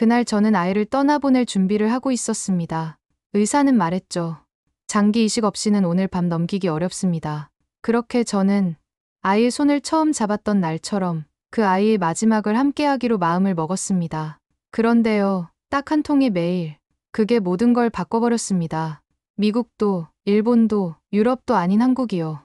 그날 저는 아이를 떠나보낼 준비를 하고 있었습니다. 의사는 말했죠. 장기 이식 없이는 오늘 밤 넘기기 어렵습니다. 그렇게 저는 아이의 손을 처음 잡았던 날처럼 그 아이의 마지막을 함께하기로 마음을 먹었습니다. 그런데요, 딱 한 통의 메일. 그게 모든 걸 바꿔버렸습니다. 미국도, 일본도, 유럽도 아닌 한국이요.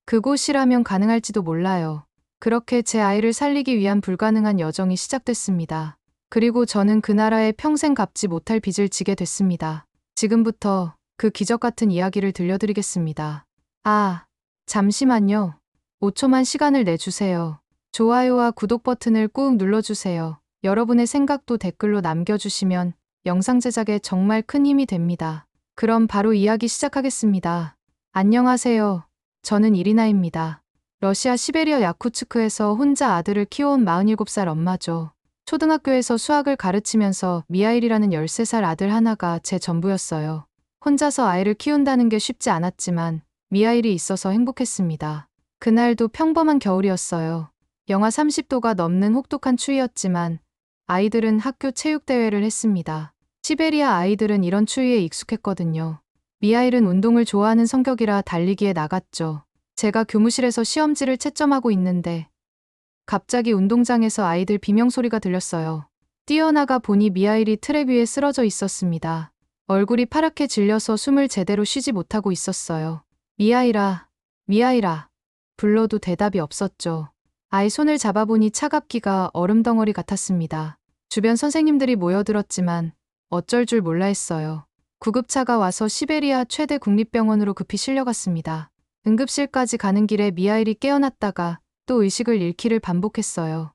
그곳이라면 가능할지도 몰라요. 그렇게 제 아이를 살리기 위한 불가능한 여정이 시작됐습니다. 그리고 저는 그 나라에 평생 갚지 못할 빚을 지게 됐습니다. 지금부터 그 기적 같은 이야기를 들려드리겠습니다. 아, 잠시만요. 5초만 시간을 내주세요. 좋아요와 구독 버튼을 꾹 눌러주세요. 여러분의 생각도 댓글로 남겨주시면 영상 제작에 정말 큰 힘이 됩니다. 그럼 바로 이야기 시작하겠습니다. 안녕하세요. 저는 이리나입니다. 러시아 시베리아 야쿠츠크에서 혼자 아들을 키워온 47살 엄마죠. 초등학교에서 수학을 가르치면서 미하일이라는 13살 아들 하나가 제 전부였어요. 혼자서 아이를 키운다는 게 쉽지 않았지만 미하일이 있어서 행복했습니다. 그날도 평범한 겨울이었어요. 영하 30도가 넘는 혹독한 추위였지만 아이들은 학교 체육대회를 했습니다. 시베리아 아이들은 이런 추위에 익숙했거든요. 미하일은 운동을 좋아하는 성격이라 달리기에 나갔죠. 제가 교무실에서 시험지를 채점하고 있는데 갑자기 운동장에서 아이들 비명소리가 들렸어요. 뛰어나가 보니 미하일이 트랙 위에 쓰러져 있었습니다. 얼굴이 파랗게 질려서 숨을 제대로 쉬지 못하고 있었어요. 미하일아, 미하일아. 불러도 대답이 없었죠. 아이 손을 잡아보니 차갑기가 얼음덩어리 같았습니다. 주변 선생님들이 모여들었지만 어쩔 줄 몰라 했어요. 구급차가 와서 시베리아 최대 국립병원으로 급히 실려갔습니다. 응급실까지 가는 길에 미하일이 깨어났다가 또 의식을 잃기를 반복했어요.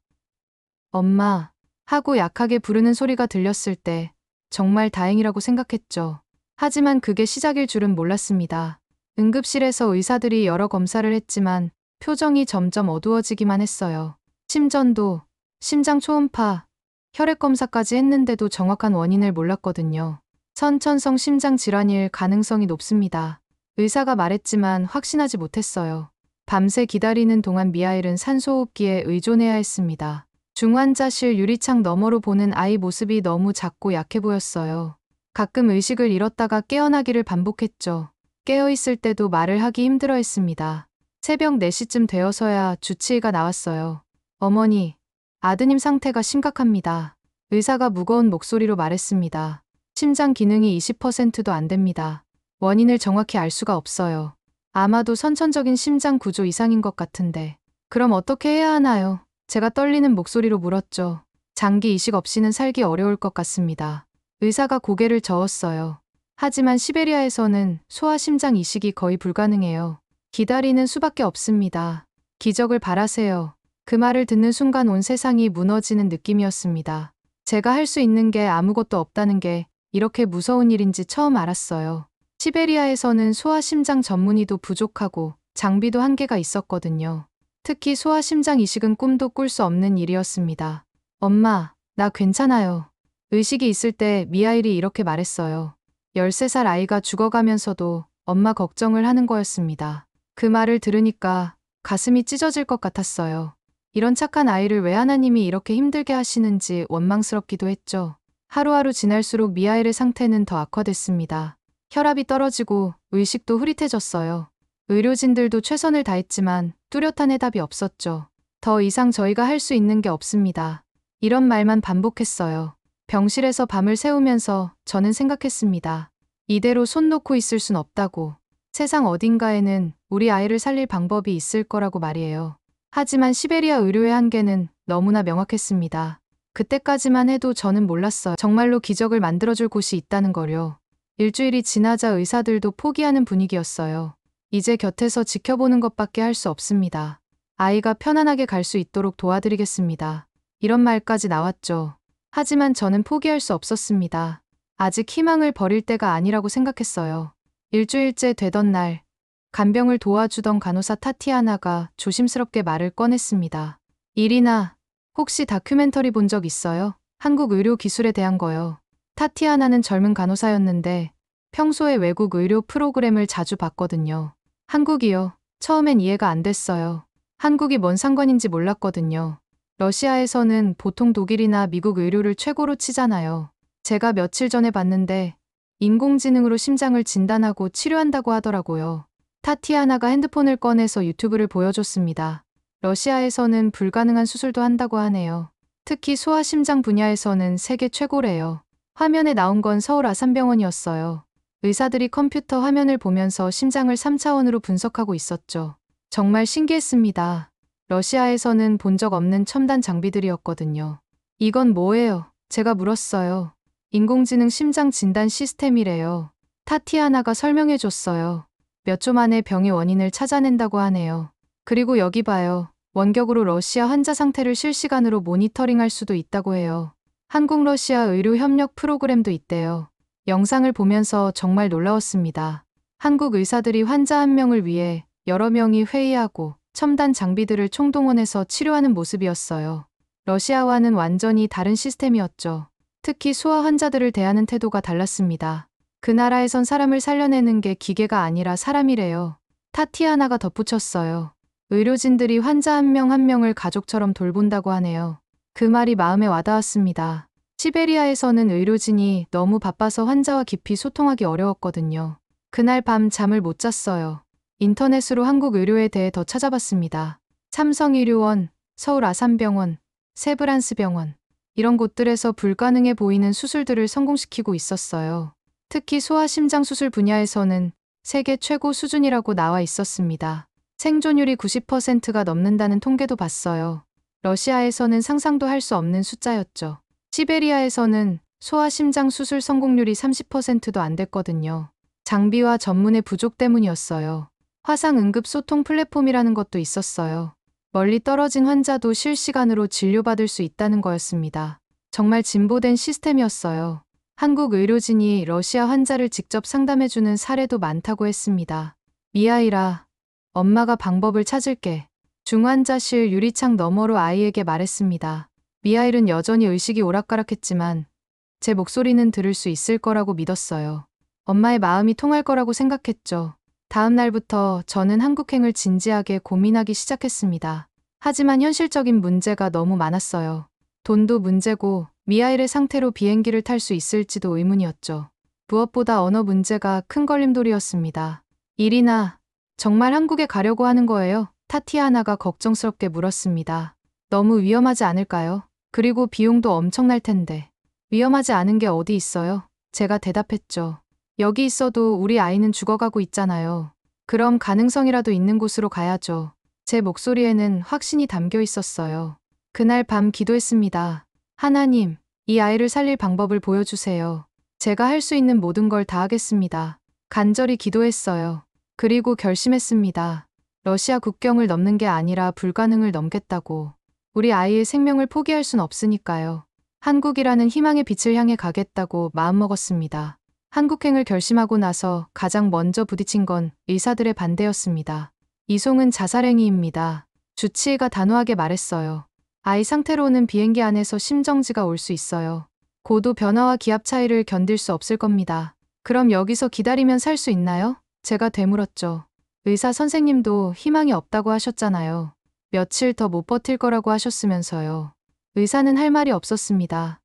엄마, 하고 약하게 부르는 소리가 들렸을 때 정말 다행이라고 생각했죠. 하지만 그게 시작일 줄은 몰랐습니다. 응급실에서 의사들이 여러 검사를 했지만 표정이 점점 어두워지기만 했어요. 심전도, 심장 초음파, 혈액 검사까지 했는데도 정확한 원인을 몰랐거든요. 선천성 심장 질환일 가능성이 높습니다. 의사가 말했지만 확신하지 못했어요. 밤새 기다리는 동안 미하일은 산소호흡기에 의존해야 했습니다. 중환자실 유리창 너머로 보는 아이 모습이 너무 작고 약해 보였어요. 가끔 의식을 잃었다가 깨어나기를 반복했죠. 깨어있을 때도 말을 하기 힘들어했습니다. 새벽 4시쯤 되어서야 주치의가 나왔어요. 어머니, 아드님 상태가 심각합니다. 의사가 무거운 목소리로 말했습니다. 심장 기능이 20%도 안 됩니다. 원인을 정확히 알 수가 없어요. 아마도 선천적인 심장 구조 이상인 것 같은데. 그럼 어떻게 해야 하나요? 제가 떨리는 목소리로 물었죠. 장기 이식 없이는 살기 어려울 것 같습니다. 의사가 고개를 저었어요. 하지만 시베리아에서는 소아심장 이식이 거의 불가능해요. 기다리는 수밖에 없습니다. 기적을 바라세요. 그 말을 듣는 순간 온 세상이 무너지는 느낌이었습니다. 제가 할 수 있는 게 아무것도 없다는 게 이렇게 무서운 일인지 처음 알았어요. 시베리아에서는 소아심장 전문의도 부족하고 장비도 한계가 있었거든요. 특히 소아심장 이식은 꿈도 꿀 수 없는 일이었습니다. 엄마, 나 괜찮아요. 의식이 있을 때 미하일이 이렇게 말했어요. 13살 아이가 죽어가면서도 엄마 걱정을 하는 거였습니다. 그 말을 들으니까 가슴이 찢어질 것 같았어요. 이런 착한 아이를 왜 하나님이 이렇게 힘들게 하시는지 원망스럽기도 했죠. 하루하루 지날수록 미하일의 상태는 더 악화됐습니다. 혈압이 떨어지고 의식도 흐릿해졌어요. 의료진들도 최선을 다했지만 뚜렷한 해답이 없었죠. 더 이상 저희가 할 수 있는 게 없습니다. 이런 말만 반복했어요. 병실에서 밤을 새우면서 저는 생각했습니다. 이대로 손 놓고 있을 순 없다고. 세상 어딘가에는 우리 아이를 살릴 방법이 있을 거라고 말이에요. 하지만 시베리아 의료의 한계는 너무나 명확했습니다. 그때까지만 해도 저는 몰랐어요. 정말로 기적을 만들어줄 곳이 있다는 걸요. 일주일이 지나자 의사들도 포기하는 분위기였어요. 이제 곁에서 지켜보는 것밖에 할 수 없습니다. 아이가 편안하게 갈 수 있도록 도와드리겠습니다. 이런 말까지 나왔죠. 하지만 저는 포기할 수 없었습니다. 아직 희망을 버릴 때가 아니라고 생각했어요. 일주일째 되던 날, 간병을 도와주던 간호사 타티아나가 조심스럽게 말을 꺼냈습니다. 이리나, 혹시 다큐멘터리 본 적 있어요? 한국 의료 기술에 대한 거요. 타티아나는 젊은 간호사였는데 평소에 외국 의료 프로그램을 자주 봤거든요. 한국이요. 처음엔 이해가 안 됐어요. 한국이 뭔 상관인지 몰랐거든요. 러시아에서는 보통 독일이나 미국 의료를 최고로 치잖아요. 제가 며칠 전에 봤는데 인공지능으로 심장을 진단하고 치료한다고 하더라고요. 타티아나가 핸드폰을 꺼내서 유튜브를 보여줬습니다. 러시아에서는 불가능한 수술도 한다고 하네요. 특히 소아심장 분야에서는 세계 최고래요. 화면에 나온 건 서울 아산병원이었어요. 의사들이 컴퓨터 화면을 보면서 심장을 3차원으로 분석하고 있었죠. 정말 신기했습니다. 러시아에서는 본 적 없는 첨단 장비들이었거든요. 이건 뭐예요? 제가 물었어요. 인공지능 심장 진단 시스템이래요. 타티아나가 설명해 줬어요. 몇 초 만에 병의 원인을 찾아낸다고 하네요. 그리고 여기 봐요. 원격으로 러시아 환자 상태를 실시간으로 모니터링할 수도 있다고 해요. 한국-러시아 의료 협력 프로그램도 있대요. 영상을 보면서 정말 놀라웠습니다. 한국 의사들이 환자 한 명을 위해 여러 명이 회의하고 첨단 장비들을 총동원해서 치료하는 모습이었어요. 러시아와는 완전히 다른 시스템이었죠. 특히 소아 환자들을 대하는 태도가 달랐습니다. 그 나라에선 사람을 살려내는 게 기계가 아니라 사람이래요. 타티아나가 덧붙였어요. 의료진들이 환자 한 명 한 명을 가족처럼 돌본다고 하네요. 그 말이 마음에 와닿았습니다. 시베리아에서는 의료진이 너무 바빠서 환자와 깊이 소통하기 어려웠거든요. 그날 밤 잠을 못 잤어요. 인터넷으로 한국 의료에 대해 더 찾아봤습니다. 삼성의료원, 서울 아산병원, 세브란스병원 이런 곳들에서 불가능해 보이는 수술들을 성공시키고 있었어요. 특히 소아심장 수술 분야에서는 세계 최고 수준이라고 나와 있었습니다. 생존율이 90%가 넘는다는 통계도 봤어요. 러시아에서는 상상도 할 수 없는 숫자였죠. 시베리아에서는 소아심장 수술 성공률이 30%도 안 됐거든요. 장비와 전문의 부족 때문이었어요. 화상 응급 소통 플랫폼이라는 것도 있었어요. 멀리 떨어진 환자도 실시간으로 진료받을 수 있다는 거였습니다. 정말 진보된 시스템이었어요. 한국 의료진이 러시아 환자를 직접 상담해주는 사례도 많다고 했습니다. 미아이라, 엄마가 방법을 찾을게. 중환자실 유리창 너머로 아이에게 말했습니다. 미하일은 여전히 의식이 오락가락했지만 제 목소리는 들을 수 있을 거라고 믿었어요. 엄마의 마음이 통할 거라고 생각했죠. 다음 날부터 저는 한국행을 진지하게 고민하기 시작했습니다. 하지만 현실적인 문제가 너무 많았어요. 돈도 문제고 미하일의 상태로 비행기를 탈 수 있을지도 의문이었죠. 무엇보다 언어 문제가 큰 걸림돌이었습니다. 이리나, 정말 한국에 가려고 하는 거예요? 타티아나가 걱정스럽게 물었습니다. 너무 위험하지 않을까요? 그리고 비용도 엄청날 텐데. 위험하지 않은 게 어디 있어요? 제가 대답했죠. 여기 있어도 우리 아이는 죽어가고 있잖아요. 그럼 가능성이라도 있는 곳으로 가야죠. 제 목소리에는 확신이 담겨 있었어요. 그날 밤 기도했습니다. 하나님, 이 아이를 살릴 방법을 보여주세요. 제가 할 수 있는 모든 걸 다 하겠습니다. 간절히 기도했어요. 그리고 결심했습니다. 러시아 국경을 넘는 게 아니라 불가능을 넘겠다고. 우리 아이의 생명을 포기할 순 없으니까요. 한국이라는 희망의 빛을 향해 가겠다고 마음먹었습니다. 한국행을 결심하고 나서 가장 먼저 부딪힌 건 의사들의 반대였습니다. 이송은 자살행위입니다. 주치의가 단호하게 말했어요. 아이 상태로는 비행기 안에서 심정지가 올 수 있어요. 고도 변화와 기압 차이를 견딜 수 없을 겁니다. 그럼 여기서 기다리면 살 수 있나요? 제가 되물었죠. 의사 선생님도 희망이 없다고 하셨잖아요. 며칠 더 못 버틸 거라고 하셨으면서요. 의사는 할 말이 없었습니다.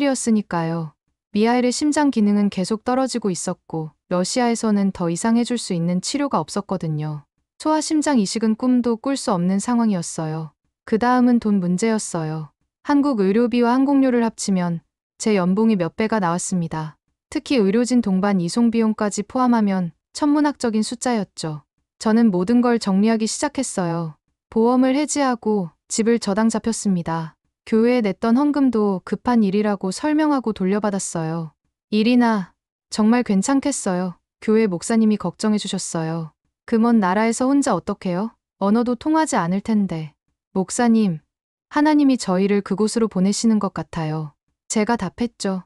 사실이었으니까요. 미하일의 심장 기능은 계속 떨어지고 있었고 러시아에서는 더 이상 해줄 수 있는 치료가 없었거든요. 소아심장 이식은 꿈도 꿀 수 없는 상황이었어요. 그 다음은 돈 문제였어요. 한국 의료비와 항공료를 합치면 제 연봉이 몇 배가 나왔습니다. 특히 의료진 동반 이송 비용까지 포함하면 천문학적인 숫자였죠. 저는 모든 걸 정리하기 시작했어요. 보험을 해지하고 집을 저당 잡혔습니다. 교회에 냈던 헌금도 급한 일이라고 설명하고 돌려받았어요. 이리나, 정말 괜찮겠어요. 교회 목사님이 걱정해 주셨어요. 그 먼 나라에서 혼자 어떡해요? 언어도 통하지 않을 텐데. 목사님, 하나님이 저희를 그곳으로 보내시는 것 같아요. 제가 답했죠.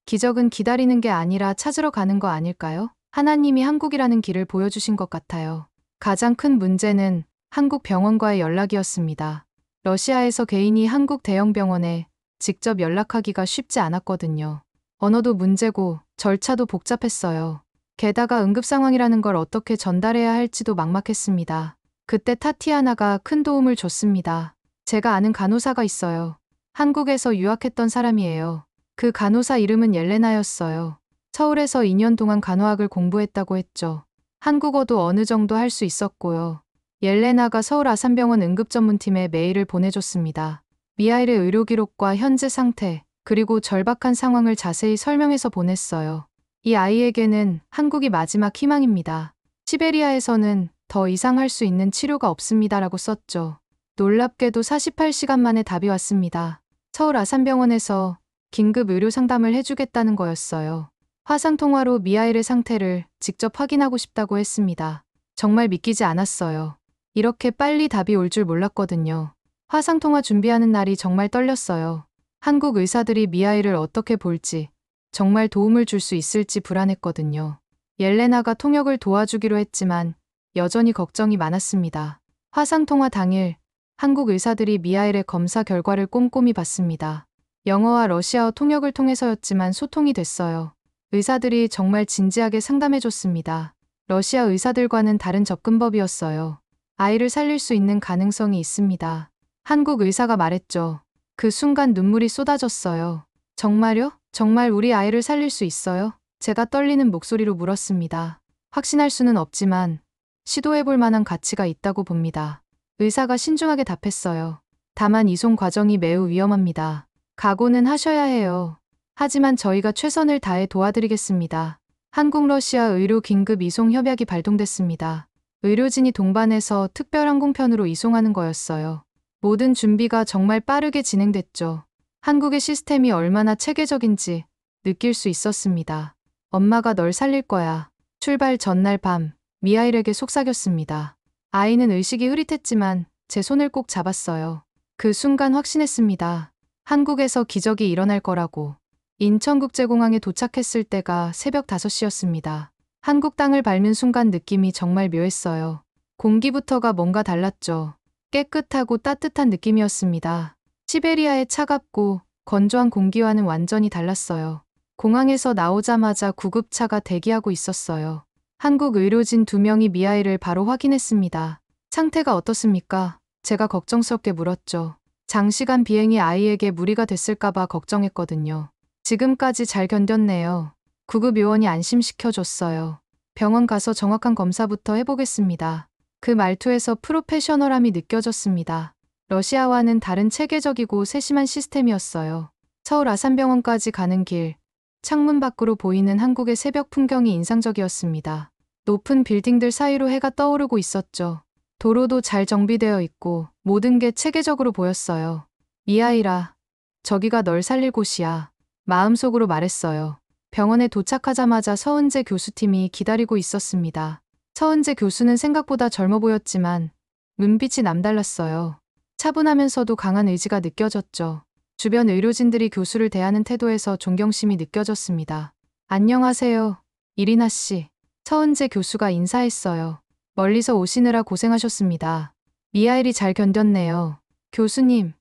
기적은 기다리는 게 아니라 찾으러 가는 거 아닐까요? 하나님이 한국이라는 길을 보여주신 것 같아요. 가장 큰 문제는 한국 병원과의 연락이었습니다. 러시아에서 개인이 한국 대형 병원에 직접 연락하기가 쉽지 않았거든요. 언어도 문제고 절차도 복잡했어요. 게다가 응급 상황이라는 걸 어떻게 전달해야 할지도 막막했습니다. 그때 타티아나가 큰 도움을 줬습니다. 제가 아는 간호사가 있어요. 한국에서 유학했던 사람이에요. 그 간호사 이름은 옐레나였어요. 서울에서 2년 동안 간호학을 공부했다고 했죠. 한국어도 어느 정도 할 수 있었고요. 옐레나가 서울 아산병원 응급전문팀에 메일을 보내줬습니다. 미하일의 의료 기록과 현재 상태, 그리고 절박한 상황을 자세히 설명해서 보냈어요. 이 아이에게는 한국이 마지막 희망입니다. 시베리아에서는 더 이상 할 수 있는 치료가 없습니다라고 썼죠. 놀랍게도 48시간 만에 답이 왔습니다. 서울 아산병원에서 긴급 의료 상담을 해주겠다는 거였어요. 화상통화로 미하일의 상태를 직접 확인하고 싶다고 했습니다. 정말 믿기지 않았어요. 이렇게 빨리 답이 올 줄 몰랐거든요. 화상통화 준비하는 날이 정말 떨렸어요. 한국 의사들이 미하일을 어떻게 볼지, 정말 도움을 줄 수 있을지 불안했거든요. 옐레나가 통역을 도와주기로 했지만 여전히 걱정이 많았습니다. 화상통화 당일, 한국 의사들이 미하일의 검사 결과를 꼼꼼히 봤습니다. 영어와 러시아어 통역을 통해서였지만 소통이 됐어요. 의사들이 정말 진지하게 상담해줬습니다. 러시아 의사들과는 다른 접근법이었어요. 아이를 살릴 수 있는 가능성이 있습니다. 한국 의사가 말했죠. 그 순간 눈물이 쏟아졌어요. 정말요? 정말 우리 아이를 살릴 수 있어요? 제가 떨리는 목소리로 물었습니다. 확신할 수는 없지만 시도해볼 만한 가치가 있다고 봅니다. 의사가 신중하게 답했어요. 다만 이송 과정이 매우 위험합니다. 각오는 하셔야 해요. 하지만 저희가 최선을 다해 도와드리겠습니다. 한국-러시아 의료 긴급 이송 협약이 발동됐습니다. 의료진이 동반해서 특별항공편으로 이송하는 거였어요. 모든 준비가 정말 빠르게 진행됐죠. 한국의 시스템이 얼마나 체계적인지 느낄 수 있었습니다. 엄마가 널 살릴 거야. 출발 전날 밤, 미하일에게 속삭였습니다. 아이는 의식이 흐릿했지만 제 손을 꼭 잡았어요. 그 순간 확신했습니다. 한국에서 기적이 일어날 거라고. 인천국제공항에 도착했을 때가 새벽 5시였습니다. 한국 땅을 밟는 순간 느낌이 정말 묘했어요. 공기부터가 뭔가 달랐죠. 깨끗하고 따뜻한 느낌이었습니다. 시베리아의 차갑고 건조한 공기와는 완전히 달랐어요. 공항에서 나오자마자 구급차가 대기하고 있었어요. 한국 의료진 2명이 미하일을 바로 확인했습니다. 상태가 어떻습니까? 제가 걱정스럽게 물었죠. 장시간 비행이 아이에게 무리가 됐을까봐 걱정했거든요. 지금까지 잘 견뎠네요. 구급요원이 안심시켜줬어요. 병원 가서 정확한 검사부터 해보겠습니다. 그 말투에서 프로페셔널함이 느껴졌습니다. 러시아와는 다른 체계적이고 세심한 시스템이었어요. 서울 아산병원까지 가는 길, 창문 밖으로 보이는 한국의 새벽 풍경이 인상적이었습니다. 높은 빌딩들 사이로 해가 떠오르고 있었죠. 도로도 잘 정비되어 있고 모든 게 체계적으로 보였어요. 미하일아, 저기가 널 살릴 곳이야. 마음속으로 말했어요. 병원에 도착하자마자 서은재 교수팀이 기다리고 있었습니다. 서은재 교수는 생각보다 젊어 보였지만 눈빛이 남달랐어요. 차분하면서도 강한 의지가 느껴졌죠. 주변 의료진들이 교수를 대하는 태도에서 존경심이 느껴졌습니다. 안녕하세요, 이리나 씨. 서은재 교수가 인사했어요. 멀리서 오시느라 고생하셨습니다. 미하일이 잘 견뎠네요. 교수님,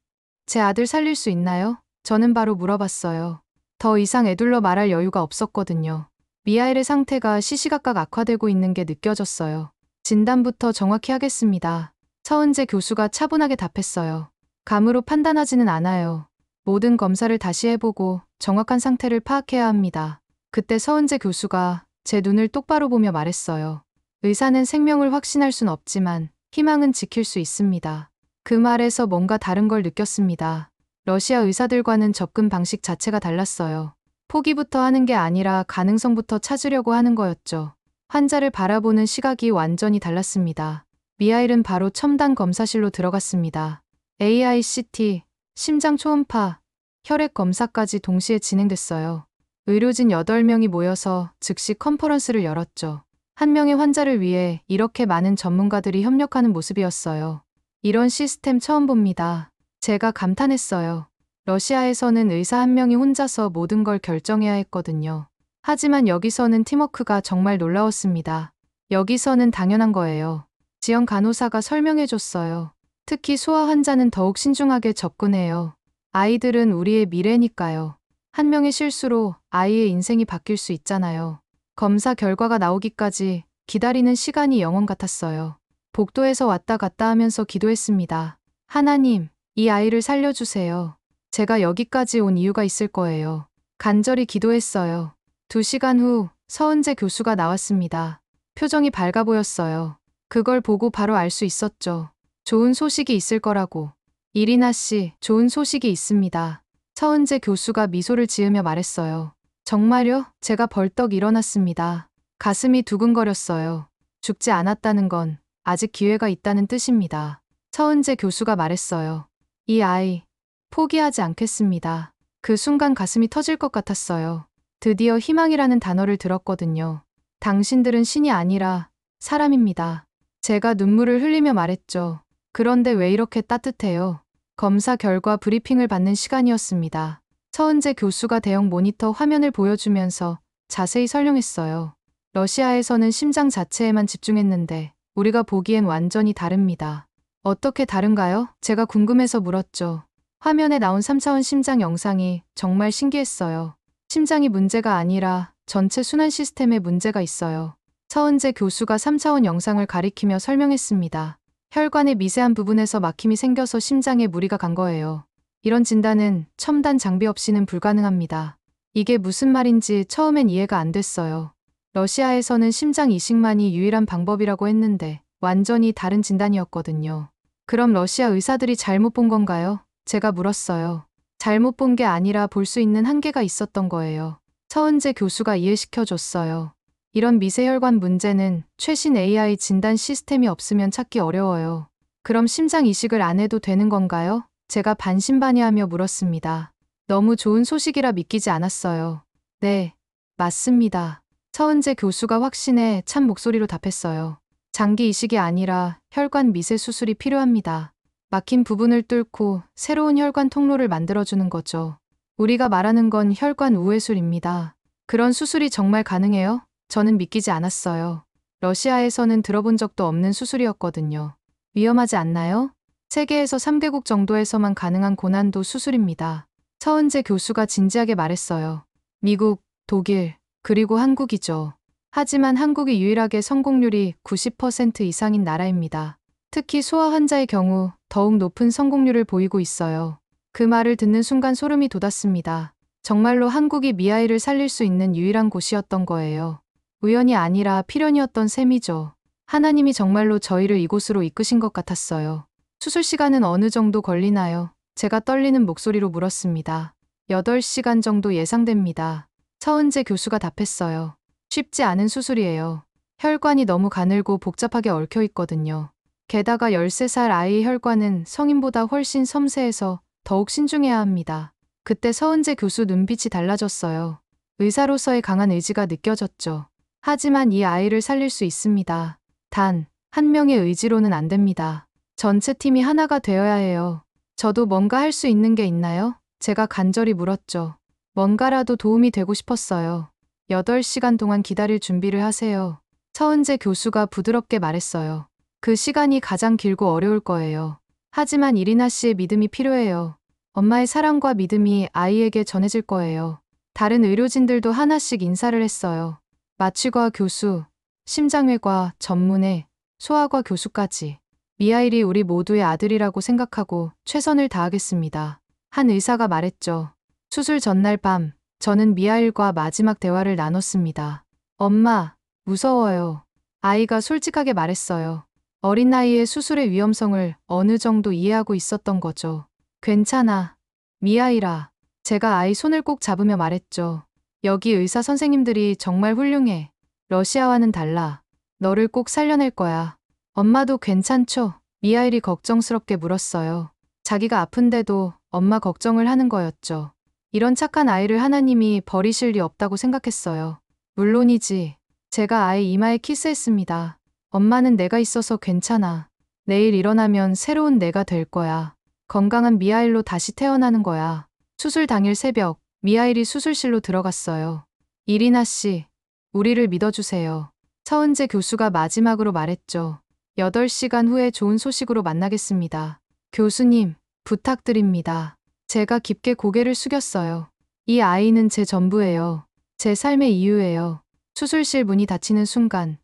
제 아들 살릴 수 있나요? 저는 바로 물어봤어요. 더 이상 애둘러 말할 여유가 없었거든요. 미하일의 상태가 시시각각 악화되고 있는 게 느껴졌어요. 진단부터 정확히 하겠습니다. 서은재 교수가 차분하게 답했어요. 감으로 판단하지는 않아요. 모든 검사를 다시 해보고 정확한 상태를 파악해야 합니다. 그때 서은재 교수가 제 눈을 똑바로 보며 말했어요. 의사는 생명을 확신할 순 없지만 희망은 지킬 수 있습니다. 그 말에서 뭔가 다른 걸 느꼈습니다. 러시아 의사들과는 접근 방식 자체가 달랐어요. 포기부터 하는 게 아니라 가능성부터 찾으려고 하는 거였죠. 환자를 바라보는 시각이 완전히 달랐습니다. 미하일은 바로 첨단 검사실로 들어갔습니다. AI CT, 심장 초음파, 혈액 검사까지 동시에 진행됐어요. 의료진 8명이 모여서 즉시 컨퍼런스를 열었죠. 한 명의 환자를 위해 이렇게 많은 전문가들이 협력하는 모습이었어요. 이런 시스템 처음 봅니다. 제가 감탄했어요. 러시아에서는 의사 한 명이 혼자서 모든 걸 결정해야 했거든요. 하지만 여기서는 팀워크가 정말 놀라웠습니다. 여기서는 당연한 거예요. 지영 간호사가 설명해줬어요. 특히 소아 환자는 더욱 신중하게 접근해요. 아이들은 우리의 미래니까요. 한 명의 실수로 아이의 인생이 바뀔 수 있잖아요. 검사 결과가 나오기까지 기다리는 시간이 영원 같았어요. 복도에서 왔다 갔다 하면서 기도했습니다. 하나님, 이 아이를 살려주세요. 제가 여기까지 온 이유가 있을 거예요. 간절히 기도했어요. 2시간 후 서은재 교수가 나왔습니다. 표정이 밝아 보였어요. 그걸 보고 바로 알 수 있었죠. 좋은 소식이 있을 거라고. 이리나 씨, 좋은 소식이 있습니다. 서은재 교수가 미소를 지으며 말했어요. 정말요? 제가 벌떡 일어났습니다. 가슴이 두근거렸어요. 죽지 않았다는 건 아직 기회가 있다는 뜻입니다. 서은재 교수가 말했어요. 이 아이, 포기하지 않겠습니다. 그 순간 가슴이 터질 것 같았어요. 드디어 희망이라는 단어를 들었거든요. 당신들은 신이 아니라 사람입니다. 제가 눈물을 흘리며 말했죠. 그런데 왜 이렇게 따뜻해요? 검사 결과 브리핑을 받는 시간이었습니다. 서은재 교수가 대형 모니터 화면을 보여주면서 자세히 설명했어요. 러시아에서는 심장 자체에만 집중했는데 우리가 보기엔 완전히 다릅니다. 어떻게 다른가요? 제가 궁금해서 물었죠. 화면에 나온 3차원 심장 영상이 정말 신기했어요. 심장이 문제가 아니라 전체 순환 시스템에 문제가 있어요. 서은재 교수가 3차원 영상을 가리키며 설명했습니다. 혈관의 미세한 부분에서 막힘이 생겨서 심장에 무리가 간 거예요. 이런 진단은 첨단 장비 없이는 불가능합니다. 이게 무슨 말인지 처음엔 이해가 안 됐어요. 러시아에서는 심장 이식만이 유일한 방법이라고 했는데 완전히 다른 진단이었거든요. 그럼 러시아 의사들이 잘못 본 건가요? 제가 물었어요. 잘못 본 게 아니라 볼 수 있는 한계가 있었던 거예요. 서은재 교수가 이해시켜줬어요. 이런 미세혈관 문제는 최신 AI 진단 시스템이 없으면 찾기 어려워요. 그럼 심장 이식을 안 해도 되는 건가요? 제가 반신반의하며 물었습니다. 너무 좋은 소식이라 믿기지 않았어요. 네, 맞습니다. 서은재 교수가 확신에 찬 목소리로 답했어요. 장기 이식이 아니라 혈관 미세 수술이 필요합니다. 막힌 부분을 뚫고 새로운 혈관 통로를 만들어주는 거죠. 우리가 말하는 건 혈관 우회술입니다. 그런 수술이 정말 가능해요? 저는 믿기지 않았어요. 러시아에서는 들어본 적도 없는 수술이었거든요. 위험하지 않나요? 세계에서 3개국 정도에서만 가능한 고난도 수술입니다. 서은재 교수가 진지하게 말했어요. 미국, 독일, 그리고 한국이죠. 하지만 한국이 유일하게 성공률이 90% 이상인 나라입니다. 특히 소아 환자의 경우 더욱 높은 성공률을 보이고 있어요. 그 말을 듣는 순간 소름이 돋았습니다. 정말로 한국이 미아이를 살릴 수 있는 유일한 곳이었던 거예요. 우연이 아니라 필연이었던 셈이죠. 하나님이 정말로 저희를 이곳으로 이끄신 것 같았어요. 수술 시간은 어느 정도 걸리나요? 제가 떨리는 목소리로 물었습니다. 8시간 정도 예상됩니다. 서은재 교수가 답했어요. 쉽지 않은 수술이에요. 혈관이 너무 가늘고 복잡하게 얽혀 있거든요. 게다가 13살 아이의 혈관은 성인보다 훨씬 섬세해서 더욱 신중해야 합니다. 그때 서은재 교수 눈빛이 달라졌어요. 의사로서의 강한 의지가 느껴졌죠. 하지만 이 아이를 살릴 수 있습니다. 단, 한 명의 의지로는 안 됩니다. 전체 팀이 하나가 되어야 해요. 저도 뭔가 할 수 있는 게 있나요? 제가 간절히 물었죠. 뭔가라도 도움이 되고 싶었어요. 8시간 동안 기다릴 준비를 하세요. 서은재 교수가 부드럽게 말했어요. 그 시간이 가장 길고 어려울 거예요. 하지만 이리나 씨의 믿음이 필요해요. 엄마의 사랑과 믿음이 아이에게 전해질 거예요. 다른 의료진들도 하나씩 인사를 했어요. 마취과 교수, 심장외과, 전문의, 소아과 교수까지. 미하일이 우리 모두의 아들이라고 생각하고 최선을 다하겠습니다. 한 의사가 말했죠. 수술 전날 밤, 저는 미하일과 마지막 대화를 나눴습니다. 엄마, 무서워요. 아이가 솔직하게 말했어요. 어린 나이에 수술의 위험성을 어느 정도 이해하고 있었던 거죠. 괜찮아. 미하일아. 제가 아이 손을 꼭 잡으며 말했죠. 여기 의사 선생님들이 정말 훌륭해. 러시아와는 달라. 너를 꼭 살려낼 거야. 엄마도 괜찮죠? 미하일이 걱정스럽게 물었어요. 자기가 아픈데도 엄마 걱정을 하는 거였죠. 이런 착한 아이를 하나님이 버리실 리 없다고 생각했어요. 물론이지. 제가 아이 이마에 키스했습니다. 엄마는 내가 있어서 괜찮아. 내일 일어나면 새로운 내가 될 거야. 건강한 미하일로 다시 태어나는 거야. 수술 당일 새벽, 미하일이 수술실로 들어갔어요. 이리나 씨, 우리를 믿어주세요. 서은재 교수가 마지막으로 말했죠. 8시간 후에 좋은 소식으로 만나겠습니다. 교수님, 부탁드립니다. 제가 깊게 고개를 숙였어요. 이 아이는 제 전부예요. 제 삶의 이유예요. 수술실 문이 닫히는 순간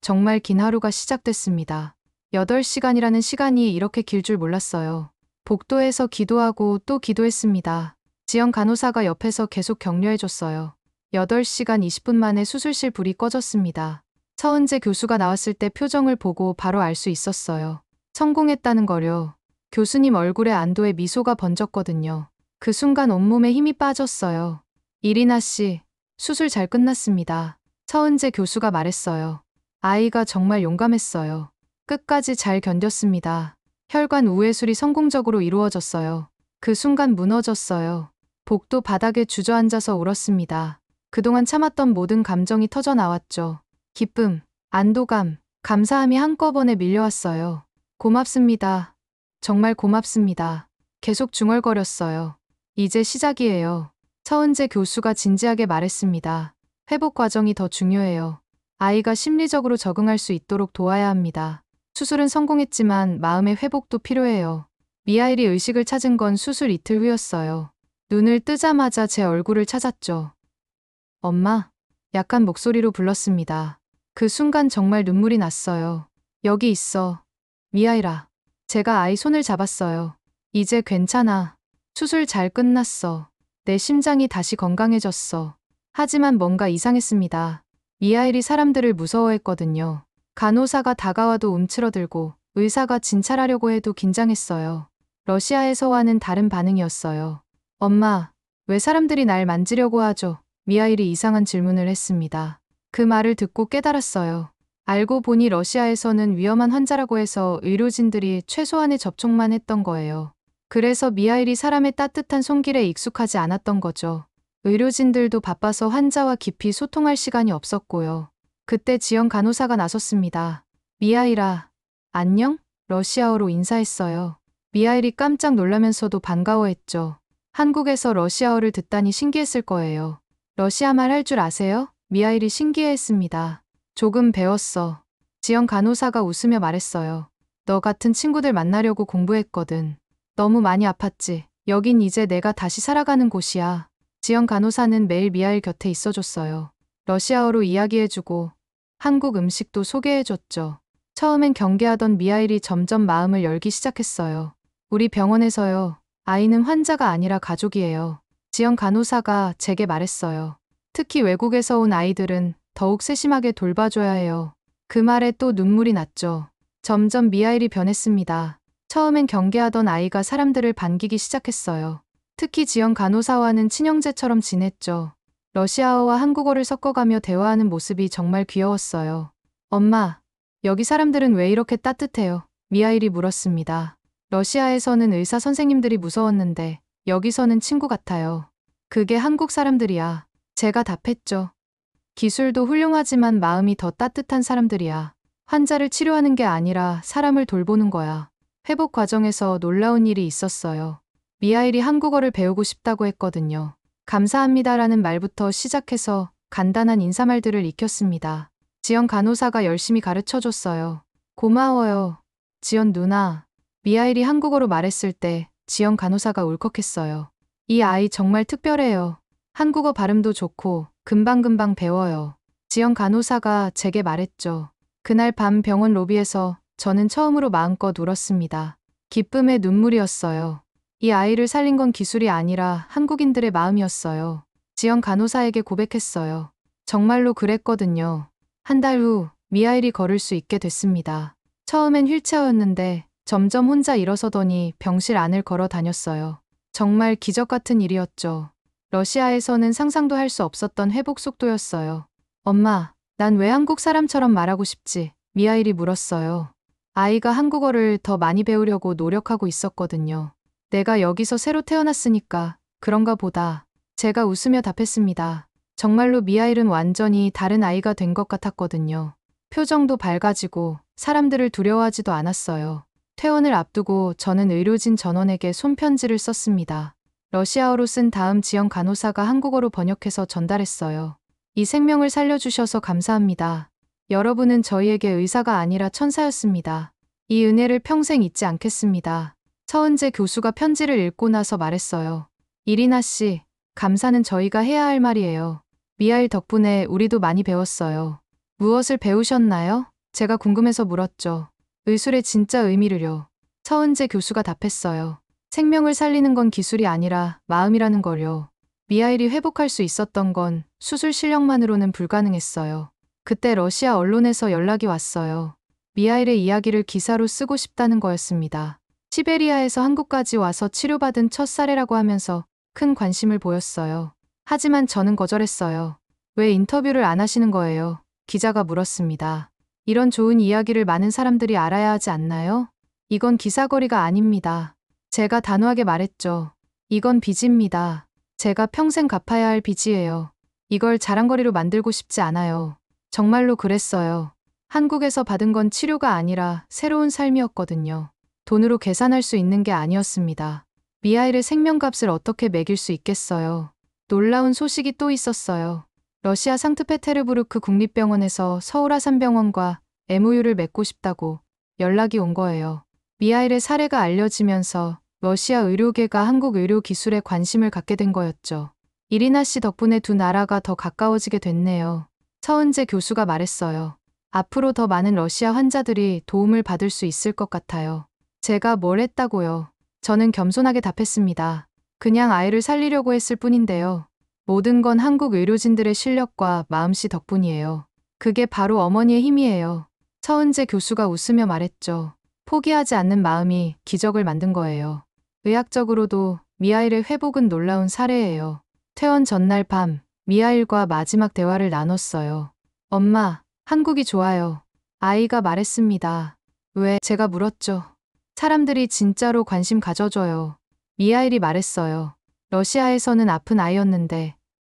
정말 긴 하루가 시작됐습니다. 8시간이라는 시간이 이렇게 길 줄 몰랐어요. 복도에서 기도하고 또 기도했습니다. 지영 간호사가 옆에서 계속 격려해줬어요. 8시간 20분 만에 수술실 불이 꺼졌습니다. 서은재 교수가 나왔을 때 표정을 보고 바로 알 수 있었어요. 성공했다는 거요. 교수님 얼굴에 안도의 미소가 번졌거든요. 그 순간 온몸에 힘이 빠졌어요. 이리나 씨, 수술 잘 끝났습니다. 서은재 교수가 말했어요. 아이가 정말 용감했어요. 끝까지 잘 견뎠습니다. 혈관 우회술이 성공적으로 이루어졌어요. 그 순간 무너졌어요. 복도 바닥에 주저앉아서 울었습니다. 그동안 참았던 모든 감정이 터져 나왔죠. 기쁨, 안도감, 감사함이 한꺼번에 밀려왔어요. 고맙습니다. 정말 고맙습니다. 계속 중얼거렸어요. 이제 시작이에요. 서은재 교수가 진지하게 말했습니다. 회복 과정이 더 중요해요. 아이가 심리적으로 적응할 수 있도록 도와야 합니다. 수술은 성공했지만 마음의 회복도 필요해요. 미하일이 의식을 찾은 건 수술 이틀 후였어요. 눈을 뜨자마자 제 얼굴을 찾았죠. 엄마, 약한 목소리로 불렀습니다. 그 순간 정말 눈물이 났어요. 여기 있어. 미하일아. 제가 아이 손을 잡았어요. 이제 괜찮아. 수술 잘 끝났어. 내 심장이 다시 건강해졌어. 하지만 뭔가 이상했습니다. 미하일이 사람들을 무서워했거든요. 간호사가 다가와도 움츠러들고 의사가 진찰하려고 해도 긴장했어요. 러시아에서와는 다른 반응이었어요. 엄마, 왜 사람들이 날 만지려고 하죠? 미하일이 이상한 질문을 했습니다. 그 말을 듣고 깨달았어요. 알고 보니 러시아에서는 위험한 환자라고 해서 의료진들이 최소한의 접촉만 했던 거예요. 그래서 미하일이 사람의 따뜻한 손길에 익숙하지 않았던 거죠. 의료진들도 바빠서 환자와 깊이 소통할 시간이 없었고요. 그때 지영 간호사가 나섰습니다. 미하일아, 안녕? 러시아어로 인사했어요. 미하일이 깜짝 놀라면서도 반가워했죠. 한국에서 러시아어를 듣다니 신기했을 거예요. 러시아 말 할 줄 아세요? 미하일이 신기해했습니다. 조금 배웠어. 지영 간호사가 웃으며 말했어요. 너 같은 친구들 만나려고 공부했거든. 너무 많이 아팠지. 여긴 이제 내가 다시 살아가는 곳이야. 지영 간호사는 매일 미하일 곁에 있어줬어요. 러시아어로 이야기해주고 한국 음식도 소개해줬죠. 처음엔 경계하던 미하일이 점점 마음을 열기 시작했어요. 우리 병원에서요. 아이는 환자가 아니라 가족이에요. 지영 간호사가 제게 말했어요. 특히 외국에서 온 아이들은 더욱 세심하게 돌봐줘야 해요. 그 말에 또 눈물이 났죠. 점점 미하일이 변했습니다. 처음엔 경계하던 아이가 사람들을 반기기 시작했어요. 특히 지영 간호사와는 친형제처럼 지냈죠. 러시아어와 한국어를 섞어가며 대화하는 모습이 정말 귀여웠어요. 엄마, 여기 사람들은 왜 이렇게 따뜻해요? 미하일이 물었습니다. 러시아에서는 의사 선생님들이 무서웠는데 여기서는 친구 같아요. 그게 한국 사람들이야. 제가 답했죠. 기술도 훌륭하지만 마음이 더 따뜻한 사람들이야. 환자를 치료하는 게 아니라 사람을 돌보는 거야. 회복 과정에서 놀라운 일이 있었어요. 미하일이 한국어를 배우고 싶다고 했거든요. 감사합니다라는 말부터 시작해서 간단한 인사말들을 익혔습니다. 지연 간호사가 열심히 가르쳐줬어요. 고마워요. 지연 누나. 미하일이 한국어로 말했을 때 지연 간호사가 울컥했어요. 이 아이 정말 특별해요. 한국어 발음도 좋고 금방금방 배워요. 지연 간호사가 제게 말했죠. 그날 밤 병원 로비에서 저는 처음으로 마음껏 울었습니다. 기쁨의 눈물이었어요. 이 아이를 살린 건 기술이 아니라 한국인들의 마음이었어요. 지연 간호사에게 고백했어요. 정말로 그랬거든요. 한 달 후 미하일이 걸을 수 있게 됐습니다. 처음엔 휠체어였는데 점점 혼자 일어서더니 병실 안을 걸어 다녔어요. 정말 기적 같은 일이었죠. 러시아에서는 상상도 할 수 없었던 회복 속도였어요. 엄마, 난 왜 한국 사람처럼 말하고 싶지? 미하일이 물었어요. 아이가 한국어를 더 많이 배우려고 노력하고 있었거든요. 내가 여기서 새로 태어났으니까 그런가 보다. 제가 웃으며 답했습니다. 정말로 미하일은 완전히 다른 아이가 된 것 같았거든요. 표정도 밝아지고 사람들을 두려워하지도 않았어요. 퇴원을 앞두고 저는 의료진 전원에게 손편지를 썼습니다. 러시아어로 쓴 다음 지연 간호사가 한국어로 번역해서 전달했어요. 이 생명을 살려주셔서 감사합니다. 여러분은 저희에게 의사가 아니라 천사였습니다. 이 은혜를 평생 잊지 않겠습니다. 서은재 교수가 편지를 읽고 나서 말했어요. 이리나 씨, 감사는 저희가 해야 할 말이에요. 미하일 덕분에 우리도 많이 배웠어요. 무엇을 배우셨나요? 제가 궁금해서 물었죠. 의술의 진짜 의미를요. 서은재 교수가 답했어요. 생명을 살리는 건 기술이 아니라 마음이라는 걸요. 미하일이 회복할 수 있었던 건 수술 실력만으로는 불가능했어요. 그때 러시아 언론에서 연락이 왔어요. 미하일의 이야기를 기사로 쓰고 싶다는 거였습니다. 시베리아에서 한국까지 와서 치료받은 첫 사례라고 하면서 큰 관심을 보였어요. 하지만 저는 거절했어요. 왜 인터뷰를 안 하시는 거예요? 기자가 물었습니다. 이런 좋은 이야기를 많은 사람들이 알아야 하지 않나요? 이건 기사거리가 아닙니다. 제가 단호하게 말했죠. 이건 빚입니다. 제가 평생 갚아야 할 빚이에요. 이걸 자랑거리로 만들고 싶지 않아요. 정말로 그랬어요. 한국에서 받은 건 치료가 아니라 새로운 삶이었거든요. 돈으로 계산할 수 있는 게 아니었습니다. 미하일의 생명값을 어떻게 매길 수 있겠어요. 놀라운 소식이 또 있었어요. 러시아 상트페테르부르크 국립병원에서 서울 아산병원과 MOU를 맺고 싶다고 연락이 온 거예요. 미하일의 사례가 알려지면서 러시아 의료계가 한국 의료 기술에 관심을 갖게 된 거였죠. 이리나 씨 덕분에 두 나라가 더 가까워지게 됐네요. 서은재 교수가 말했어요. 앞으로 더 많은 러시아 환자들이 도움을 받을 수 있을 것 같아요. 제가 뭘 했다고요? 저는 겸손하게 답했습니다. 그냥 아이를 살리려고 했을 뿐인데요. 모든 건 한국 의료진들의 실력과 마음씨 덕분이에요. 그게 바로 어머니의 힘이에요. 서은재 교수가 웃으며 말했죠. 포기하지 않는 마음이 기적을 만든 거예요. 의학적으로도 미하일의 회복은 놀라운 사례예요. 퇴원 전날 밤, 미하일과 마지막 대화를 나눴어요. 엄마, 한국이 좋아요. 아이가 말했습니다. 왜? 제가 물었죠. 사람들이 진짜로 관심 가져줘요. 미하일이 말했어요. 러시아에서는 아픈 아이였는데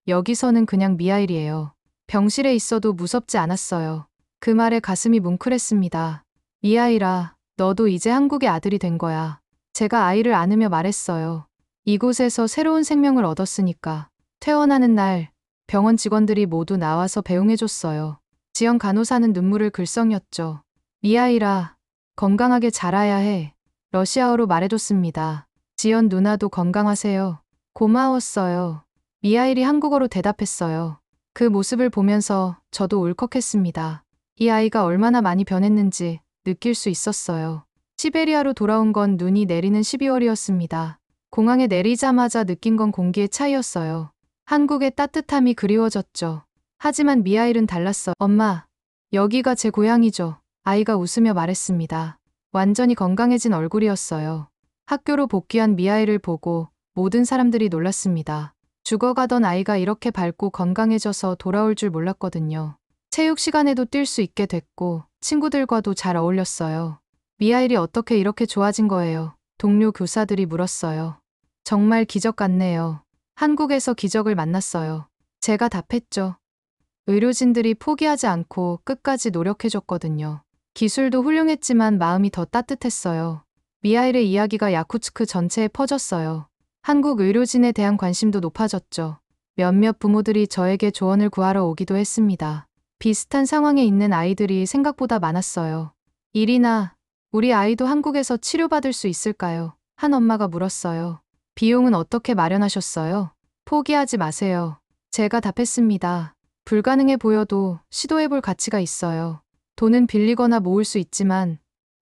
여기서는 그냥 미하일이에요. 병실에 있어도 무섭지 않았어요. 그 말에 가슴이 뭉클했습니다. 미하일아, 너도 이제 한국의 아들이 된 거야. 제가 아이를 안으며 말했어요. 이곳에서 새로운 생명을 얻었으니까. 퇴원하는 날 병원 직원들이 모두 나와서 배웅해줬어요. 지연 간호사는 눈물을 글썽였죠. 미하일아, 건강하게 자라야 해. 러시아어로 말해줬습니다. 지연 누나도 건강하세요. 고마웠어요. 미하일이 한국어로 대답했어요. 그 모습을 보면서 저도 울컥했습니다. 이 아이가 얼마나 많이 변했는지 느낄 수 있었어요. 시베리아로 돌아온 건 눈이 내리는 12월이었습니다. 공항에 내리자마자 느낀 건 공기의 차이였어요. 한국의 따뜻함이 그리워졌죠. 하지만 미하일은 달랐어. 엄마, 여기가 제 고향이죠. 아이가 웃으며 말했습니다. 완전히 건강해진 얼굴이었어요. 학교로 복귀한 미하일을 보고 모든 사람들이 놀랐습니다. 죽어가던 아이가 이렇게 밝고 건강해져서 돌아올 줄 몰랐거든요. 체육 시간에도 뛸 수 있게 됐고 친구들과도 잘 어울렸어요. 미하일이 어떻게 이렇게 좋아진 거예요? 동료 교사들이 물었어요. 정말 기적 같네요. 한국에서 기적을 만났어요. 제가 답했죠. 의료진들이 포기하지 않고 끝까지 노력해줬거든요. 기술도 훌륭했지만 마음이 더 따뜻했어요. 미하일의 이야기가 야쿠츠크 전체에 퍼졌어요. 한국 의료진에 대한 관심도 높아졌죠. 몇몇 부모들이 저에게 조언을 구하러 오기도 했습니다. 비슷한 상황에 있는 아이들이 생각보다 많았어요. 이리나, 우리 아이도 한국에서 치료받을 수 있을까요? 한 엄마가 물었어요. 비용은 어떻게 마련하셨어요? 포기하지 마세요. 제가 답했습니다. 불가능해 보여도 시도해볼 가치가 있어요. 돈은 빌리거나 모을 수 있지만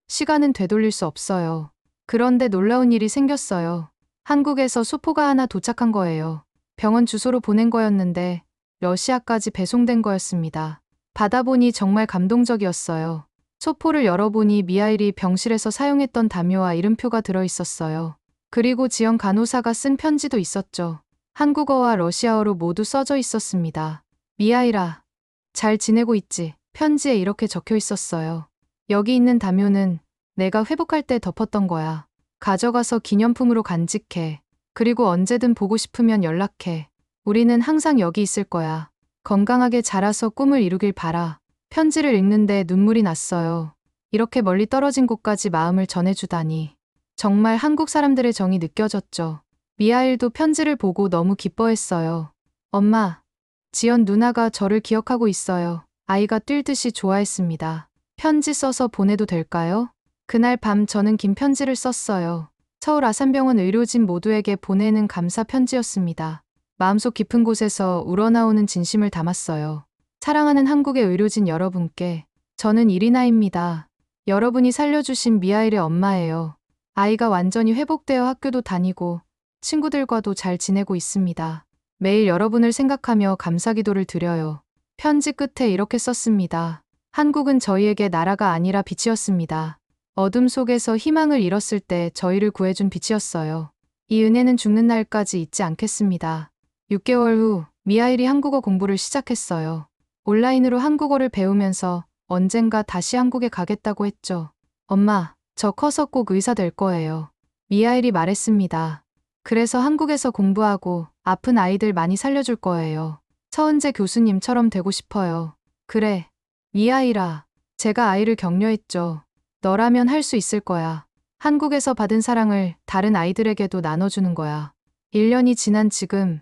시간은 되돌릴 수 없어요. 그런데 놀라운 일이 생겼어요. 한국에서 소포가 하나 도착한 거예요. 병원 주소로 보낸 거였는데 러시아까지 배송된 거였습니다. 받아보니 정말 감동적이었어요. 소포를 열어보니 미하일이 병실에서 사용했던 담요와 이름표가 들어있었어요. 그리고 지연 간호사가 쓴 편지도 있었죠. 한국어와 러시아어로 모두 써져 있었습니다. 미하일아, 잘 지내고 있지? 편지에 이렇게 적혀 있었어요. 여기 있는 담요는 내가 회복할 때 덮었던 거야. 가져가서 기념품으로 간직해. 그리고 언제든 보고 싶으면 연락해. 우리는 항상 여기 있을 거야. 건강하게 자라서 꿈을 이루길 바라. 편지를 읽는데 눈물이 났어요. 이렇게 멀리 떨어진 곳까지 마음을 전해주다니. 정말 한국 사람들의 정이 느껴졌죠. 미하일도 편지를 보고 너무 기뻐했어요. 엄마, 지연 누나가 저를 기억하고 있어요. 아이가 뛸 듯이 좋아했습니다. 편지 써서 보내도 될까요? 그날 밤 저는 긴 편지를 썼어요. 서울 아산병원 의료진 모두에게 보내는 감사 편지였습니다. 마음속 깊은 곳에서 우러나오는 진심을 담았어요. 사랑하는 한국의 의료진 여러분께, 저는 이리나입니다. 여러분이 살려주신 미하일의 엄마예요. 아이가 완전히 회복되어 학교도 다니고 친구들과도 잘 지내고 있습니다. 매일 여러분을 생각하며 감사기도를 드려요. 편지 끝에 이렇게 썼습니다. 한국은 저희에게 나라가 아니라 빛이었습니다. 어둠 속에서 희망을 잃었을 때 저희를 구해준 빛이었어요. 이 은혜는 죽는 날까지 잊지 않겠습니다. 6개월 후 미하일이 한국어 공부를 시작했어요. 온라인으로 한국어를 배우면서 언젠가 다시 한국에 가겠다고 했죠. 엄마, 저 커서 꼭 의사 될 거예요. 미하일이 말했습니다. 그래서 한국에서 공부하고 아픈 아이들 많이 살려줄 거예요. 서은재 교수님처럼 되고 싶어요. 그래, 미하일아. 제가 아이를 격려했죠. 너라면 할 수 있을 거야. 한국에서 받은 사랑을 다른 아이들에게도 나눠주는 거야. 1년이 지난 지금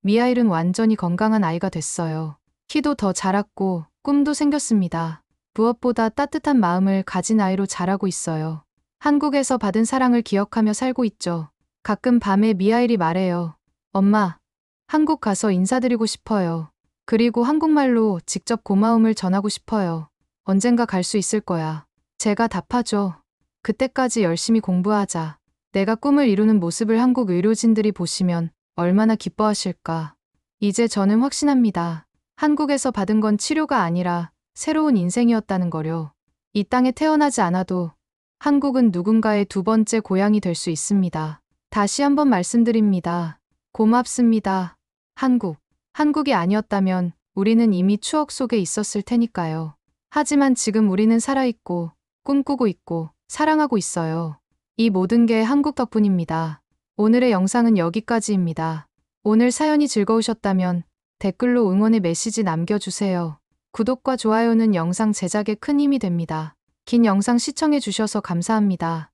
미하일은 완전히 건강한 아이가 됐어요. 키도 더 자랐고 꿈도 생겼습니다. 무엇보다 따뜻한 마음을 가진 아이로 자라고 있어요. 한국에서 받은 사랑을 기억하며 살고 있죠. 가끔 밤에 미하일이 말해요. 엄마, 한국 가서 인사드리고 싶어요. 그리고 한국말로 직접 고마움을 전하고 싶어요. 언젠가 갈 수 있을 거야. 제가 답하죠. 그때까지 열심히 공부하자. 내가 꿈을 이루는 모습을 한국 의료진들이 보시면 얼마나 기뻐하실까. 이제 저는 확신합니다. 한국에서 받은 건 치료가 아니라 새로운 인생이었다는 거요. 이 땅에 태어나지 않아도 한국은 누군가의 두 번째 고향이 될 수 있습니다. 다시 한번 말씀드립니다. 고맙습니다. 한국. 한국이 아니었다면 우리는 이미 추억 속에 있었을 테니까요. 하지만 지금 우리는 살아있고 꿈꾸고 있고 사랑하고 있어요. 이 모든 게 한국 덕분입니다. 오늘의 영상은 여기까지입니다. 오늘 사연이 즐거우셨다면 댓글로 응원의 메시지 남겨주세요. 구독과 좋아요는 영상 제작에 큰 힘이 됩니다. 긴 영상 시청해 주셔서 감사합니다.